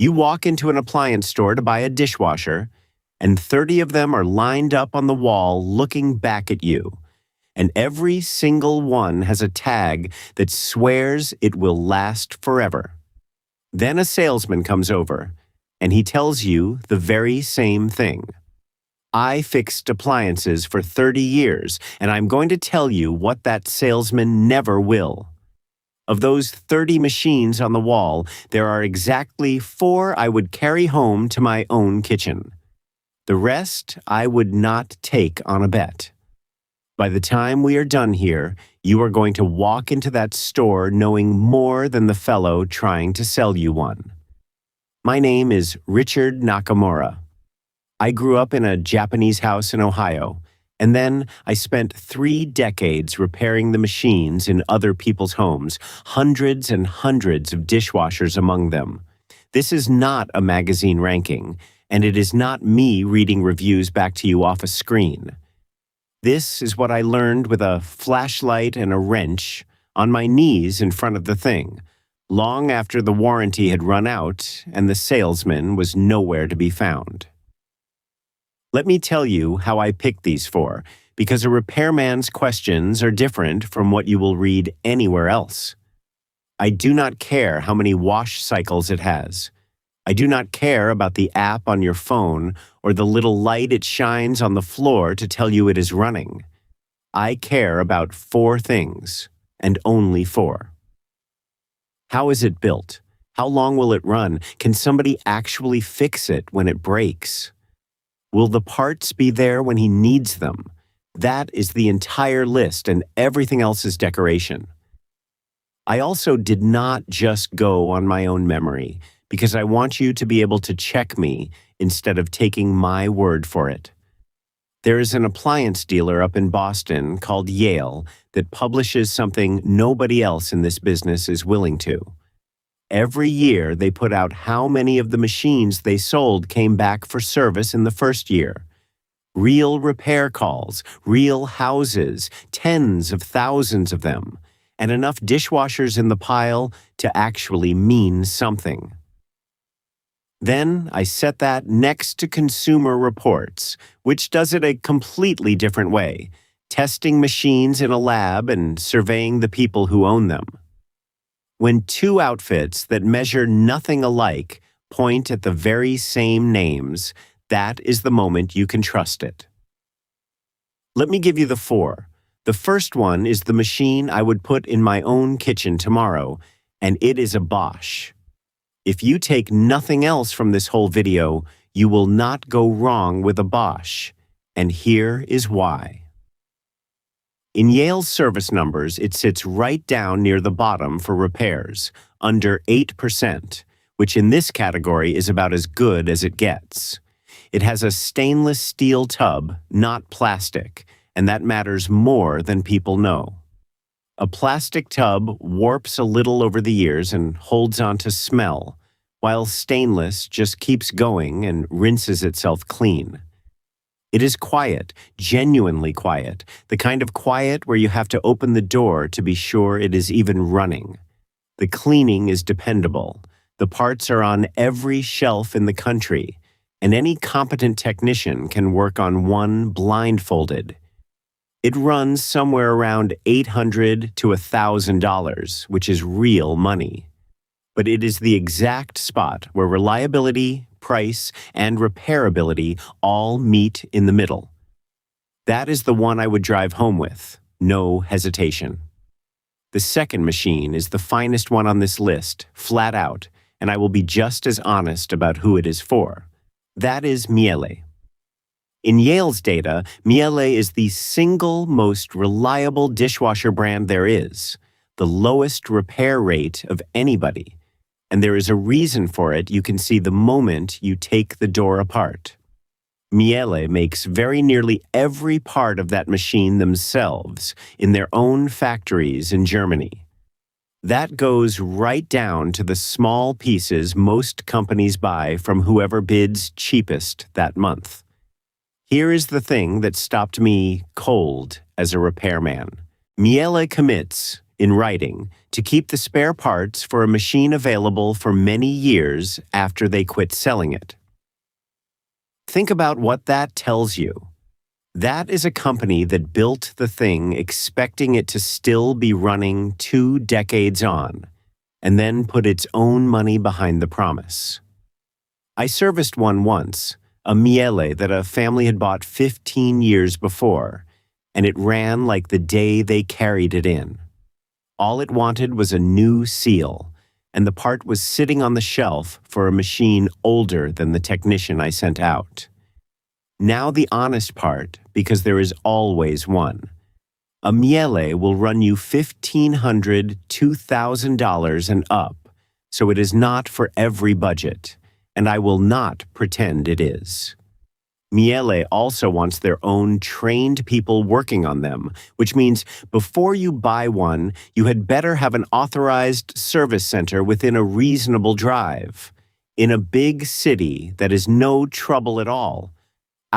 You walk into an appliance store to buy a dishwasher, and 30 of them are lined up on the wall looking back at you. And every single one has a tag that swears it will last forever. Then a salesman comes over, and he tells you the very same thing. I fixed appliances for 30 years, and I'm going to tell you what that salesman never will. Of those 30 machines on the wall, there are exactly 4 I would carry home to my own kitchen. The rest I would not take on a bet. By the time we are done here, you are going to walk into that store knowing more than the fellow trying to sell you one. My name is Richard Nakamura. I grew up in a Japanese house in Ohio, and then I spent 3 decades repairing the machines in other people's homes, hundreds and hundreds of dishwashers among them. This is not a magazine ranking, and it is not me reading reviews back to you off a screen. This is what I learned with a flashlight and a wrench on my knees in front of the thing, long after the warranty had run out and the salesman was nowhere to be found. Let me tell you how I picked these 4, because a repairman's questions are different from what you will read anywhere else. I do not care how many wash cycles it has. I do not care about the app on your phone or the little light it shines on the floor to tell you it is running. I care about 4 things, and only 4. How is it built? How long will it run? Can somebody actually fix it when it breaks? Will the parts be there when he needs them? That is the entire list, and everything else is decoration. I also did not just go on my own memory, because I want you to be able to check me instead of taking my word for it. There is an appliance dealer up in Boston called Yale that publishes something nobody else in this business is willing to. Every year, they put out how many of the machines they sold came back for service in the first year. Real repair calls, real houses, tens of thousands of them, and enough dishwashers in the pile to actually mean something. Then I set that next to Consumer Reports, which does it a completely different way, testing machines in a lab and surveying the people who own them. When 2 outfits that measure nothing alike point at the very same names, that is the moment you can trust it. Let me give you the 4. The first one is the machine I would put in my own kitchen tomorrow, and it is a Bosch. If you take nothing else from this whole video, you will not go wrong with a Bosch, and here is why. In Yale's service numbers, it sits right down near the bottom for repairs, under 8%, which in this category is about as good as it gets. It has a stainless steel tub, not plastic, and that matters more than people know. A plastic tub warps a little over the years and holds on to smell, while stainless just keeps going and rinses itself clean. It is quiet, genuinely quiet, the kind of quiet where you have to open the door to be sure it is even running. The cleaning is dependable. The parts are on every shelf in the country, and any competent technician can work on one blindfolded. It runs somewhere around $800 to $1,000, which is real money. But it is the exact spot where reliability, price, and repairability all meet in the middle. That is the one I would drive home with, no hesitation. The second machine is the finest one on this list, flat out, and I will be just as honest about who it is for. That is Miele. In Yale's data, Miele is the single most reliable dishwasher brand there is, the lowest repair rate of anybody. And there is a reason for it you can see the moment you take the door apart. Miele makes very nearly every part of that machine themselves in their own factories in Germany. That goes right down to the small pieces most companies buy from whoever bids cheapest that month. Here is the thing that stopped me cold as a repairman. Miele commits, in writing to keep the spare parts for a machine available for many years after they quit selling it. Think about what that tells you. That is a company that built the thing expecting it to still be running 2 decades on, and then put its own money behind the promise. I serviced one once, a miele that a family had bought 15 years before, and it ran like the day they carried it in. All it wanted was a new seal, and the part was sitting on the shelf for a machine older than the technician I sent out. Now the honest part, because there is always one. A miele will run you $1,500, $2,000 and up, so it is not for every budget, and I will not pretend it is. Miele also wants their own trained people working on them, which means before you buy one, you had better have an authorized service center within a reasonable drive. In a big city that is no trouble at all.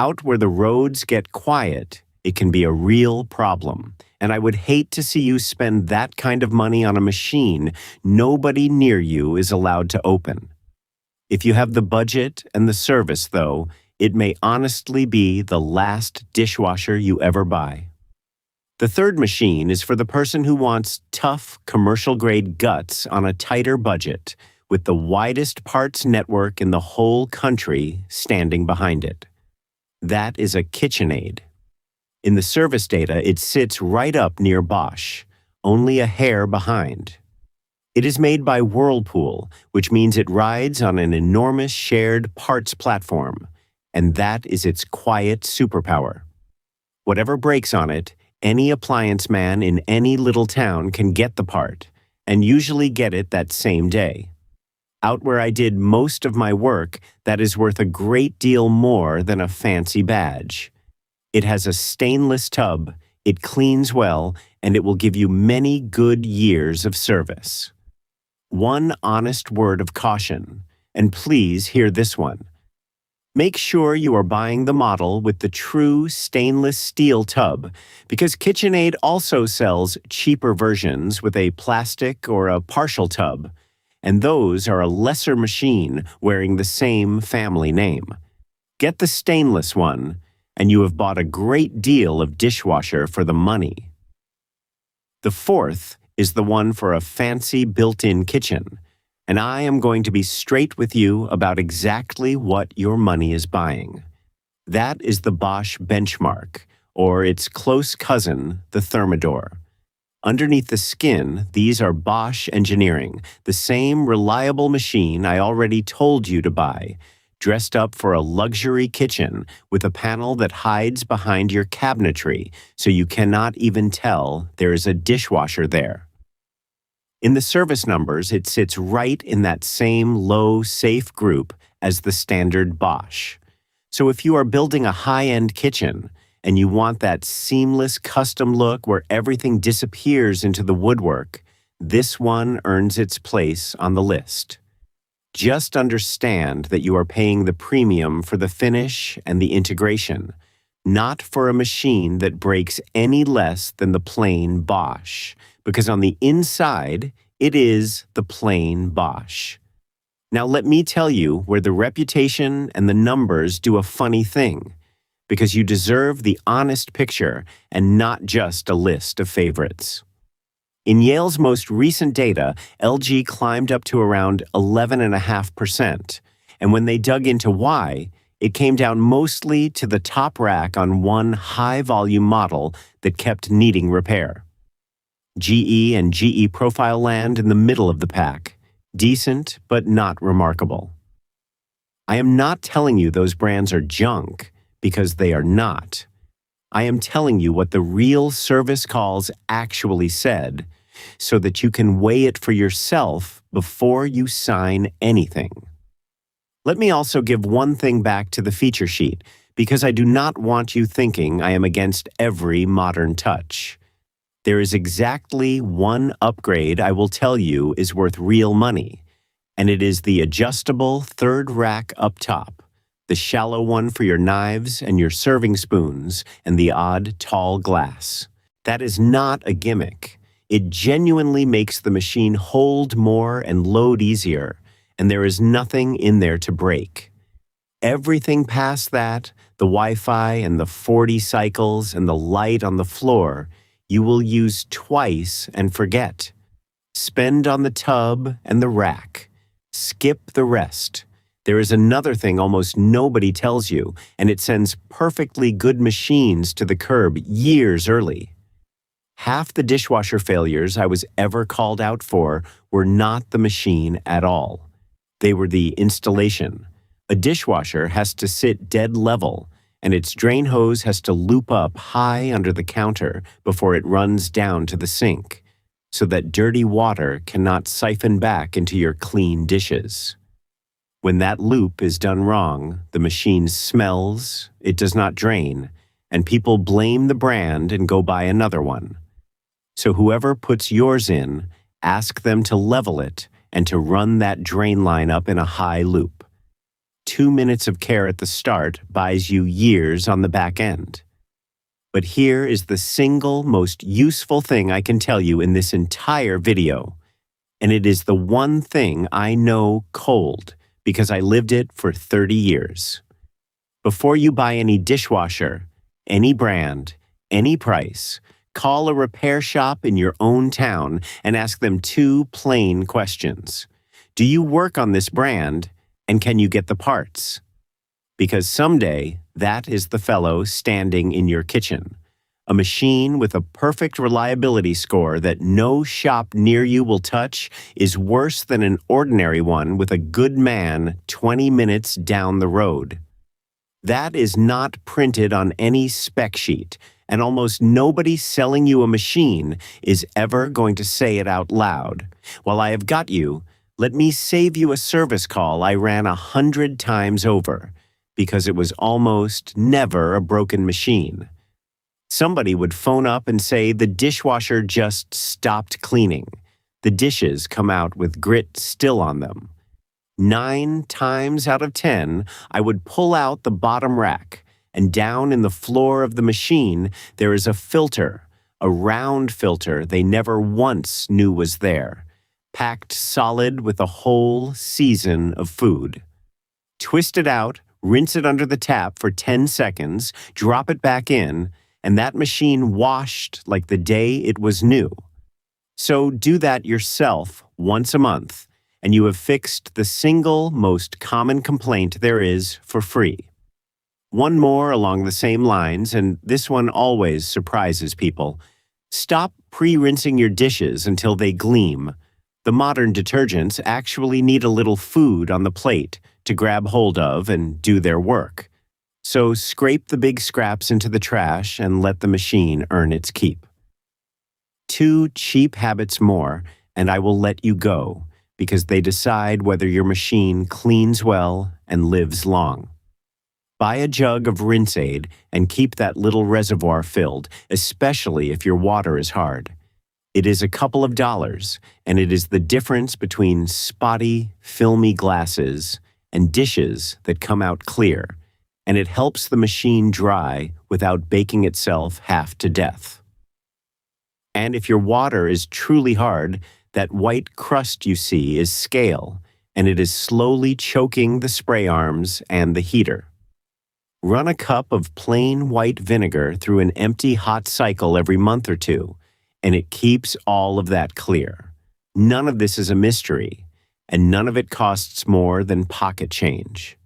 Out where the roads get quiet, it can be a real problem, and I would hate to see you spend that kind of money on a machine nobody near you is allowed to open. If you have the budget and the service, though, it may honestly be the last dishwasher you ever buy. The third machine is for the person who wants tough, commercial-grade guts on a tighter budget, with the widest parts network in the whole country standing behind it. That is a KitchenAid. In the service data, it sits right up near Bosch, only a hair behind. It is made by Whirlpool, which means it rides on an enormous shared parts platform, and that is its quiet superpower. Whatever breaks on it, any appliance man in any little town can get the part, and usually get it that same day. Out where I did most of my work, that is worth a great deal more than a fancy badge. It has a stainless tub, it cleans well, and it will give you many good years of service. One honest word of caution, and please hear this one. Make sure you are buying the model with the true stainless steel tub, because KitchenAid also sells cheaper versions with a plastic or a partial tub, and those are a lesser machine wearing the same family name. Get the stainless one, and you have bought a great deal of dishwasher for the money. The fourth is the one for a fancy built-in kitchen, and I am going to be straight with you about exactly what your money is buying. That is the Bosch Benchmark, or its close cousin, the Thermador. Underneath the skin, these are Bosch engineering, the same reliable machine I already told you to buy, dressed up for a luxury kitchen with a panel that hides behind your cabinetry so you cannot even tell there is a dishwasher there. In the service numbers, it sits right in that same low, safe group as the standard Bosch. So if you are building a high-end kitchen, and you want that seamless custom look where everything disappears into the woodwork, this one earns its place on the list. Just understand that you are paying the premium for the finish and the integration, not for a machine that breaks any less than the plain Bosch, because on the inside, it is the plain Bosch. Now let me tell you where the reputation and the numbers do a funny thing, because you deserve the honest picture and not just a list of favorites. In Yale's most recent data, LG climbed up to around 11.5%, and when they dug into why, it came down mostly to the top rack on one high-volume model that kept needing repair. GE and GE Profile land in the middle of the pack, decent but not remarkable. I am not telling you those brands are junk, because they are not. I am telling you what the real service calls actually said, so that you can weigh it for yourself before you sign anything. Let me also give one thing back to the feature sheet, because I do not want you thinking I am against every modern touch. There is exactly one upgrade I will tell you is worth real money, and it is the adjustable third rack up top. The shallow one for your knives and your serving spoons, and the odd tall glass. That is not a gimmick. It genuinely makes the machine hold more and load easier, and there is nothing in there to break. Everything past that, the Wi-Fi and the 40 cycles and the light on the floor, you will use twice and forget. Spend on the tub and the rack. Skip the rest. There is another thing almost nobody tells you, and it sends perfectly good machines to the curb years early. Half the dishwasher failures I was ever called out for were not the machine at all. They were the installation. A dishwasher has to sit dead level, and its drain hose has to loop up high under the counter before it runs down to the sink, so that dirty water cannot siphon back into your clean dishes. When that loop is done wrong, the machine smells, it does not drain, and people blame the brand and go buy another one. So whoever puts yours in, ask them to level it and to run that drain line up in a high loop. 2 minutes of care at the start buys you years on the back end. But here is the single most useful thing I can tell you in this entire video, and it is the one thing I know cold because I lived it for 30 years. Before you buy any dishwasher, any brand, any price, call a repair shop in your own town and ask them 2 plain questions. Do you work on this brand, and can you get the parts? Because someday, that is the fellow standing in your kitchen. A machine with a perfect reliability score that no shop near you will touch is worse than an ordinary one with a good man 20 minutes down the road. That is not printed on any spec sheet, and almost nobody selling you a machine is ever going to say it out loud. While I have got you, let me save you a service call I ran 100 times over, because it was almost never a broken machine. Somebody would phone up and say the dishwasher just stopped cleaning. The dishes come out with grit still on them. 9 times out of 10, I would pull out the bottom rack, and down in the floor of the machine, there is a filter, a round filter they never once knew was there, packed solid with a whole season of food. Twist it out, rinse it under the tap for 10 seconds, drop it back in, and that machine washed like the day it was new. So do that yourself once a month, and you have fixed the single most common complaint there is for free. One more along the same lines, and this one always surprises people. Stop pre-rinsing your dishes until they gleam. The modern detergents actually need a little food on the plate to grab hold of and do their work. So scrape the big scraps into the trash and let the machine earn its keep. 2 cheap habits more, and I will let you go, because they decide whether your machine cleans well and lives long. Buy a jug of rinse aid and keep that little reservoir filled, especially if your water is hard. It is a couple of dollars, and it is the difference between spotty, filmy glasses and dishes that come out clear, and it helps the machine dry without baking itself half to death. And if your water is truly hard, that white crust you see is scale, and it is slowly choking the spray arms and the heater. Run a cup of plain white vinegar through an empty hot cycle every month or 2, and it keeps all of that clear. None of this is a mystery, and none of it costs more than pocket change.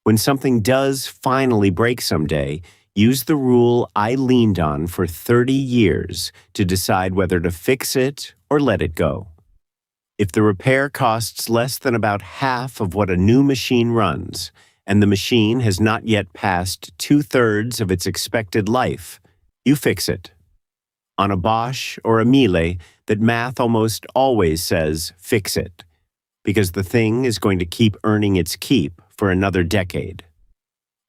When something does finally break someday, use the rule I leaned on for 30 years to decide whether to fix it or let it go. If the repair costs less than about half of what a new machine runs, and the machine has not yet passed 2/3 of its expected life, you fix it. On a Bosch or a Miele, that math almost always says fix it, because the thing is going to keep earning its keep for another decade.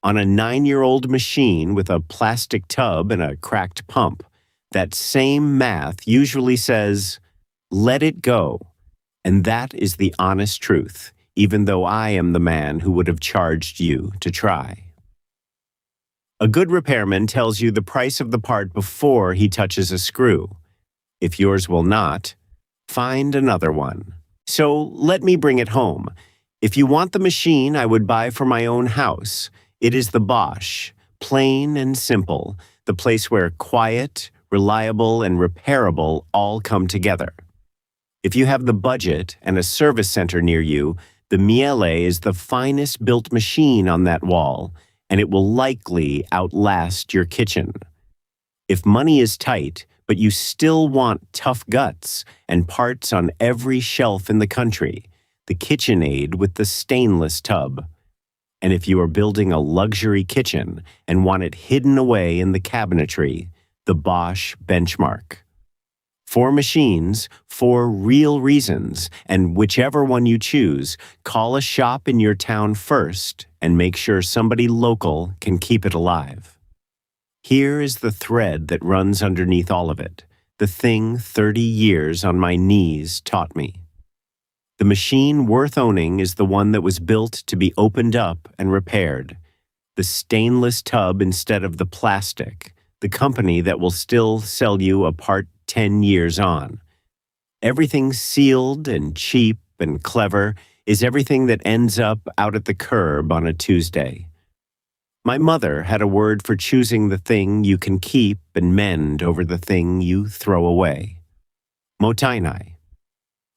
On a 9-year-old machine with a plastic tub and a cracked pump, that same math usually says, let it go. And that is the honest truth, even though I am the man who would have charged you to try. A good repairman tells you the price of the part before he touches a screw. If yours will not, find another one. So let me bring it home. If you want the machine I would buy for my own house, it is the Bosch, plain and simple, the place where quiet, reliable, and repairable all come together. If you have the budget and a service center near you, the miele is the finest built machine on that wall, and it will likely outlast your kitchen. If money is tight, but you still want tough guts and parts on every shelf in the country, the KitchenAid with the stainless tub. And if you are building a luxury kitchen and want it hidden away in the cabinetry, the Bosch Benchmark. 4 machines, 4 real reasons, and whichever one you choose, call a shop in your town first and make sure somebody local can keep it alive. Here is the thread that runs underneath all of it, the thing 30 years on my knees taught me. The machine worth owning is the one that was built to be opened up and repaired. The stainless tub instead of the plastic, the company that will still sell you a part 10 years on. Everything sealed and cheap and clever is everything that ends up out at the curb on a Tuesday. My mother had a word for choosing the thing you can keep and mend over the thing you throw away. Motainai.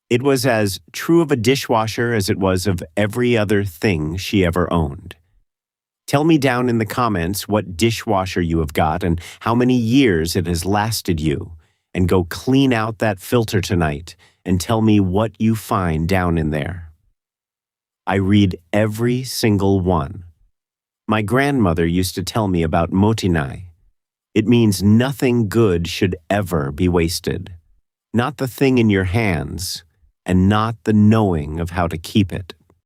It was as true of a dishwasher as it was of every other thing she ever owned. Tell me down in the comments what dishwasher you have got and how many years it has lasted you, and go clean out that filter tonight and tell me what you find down in there. I read every single one. My grandmother used to tell me about motainai. It means nothing good should ever be wasted. Not the thing in your hands, and not the knowing of how to keep it.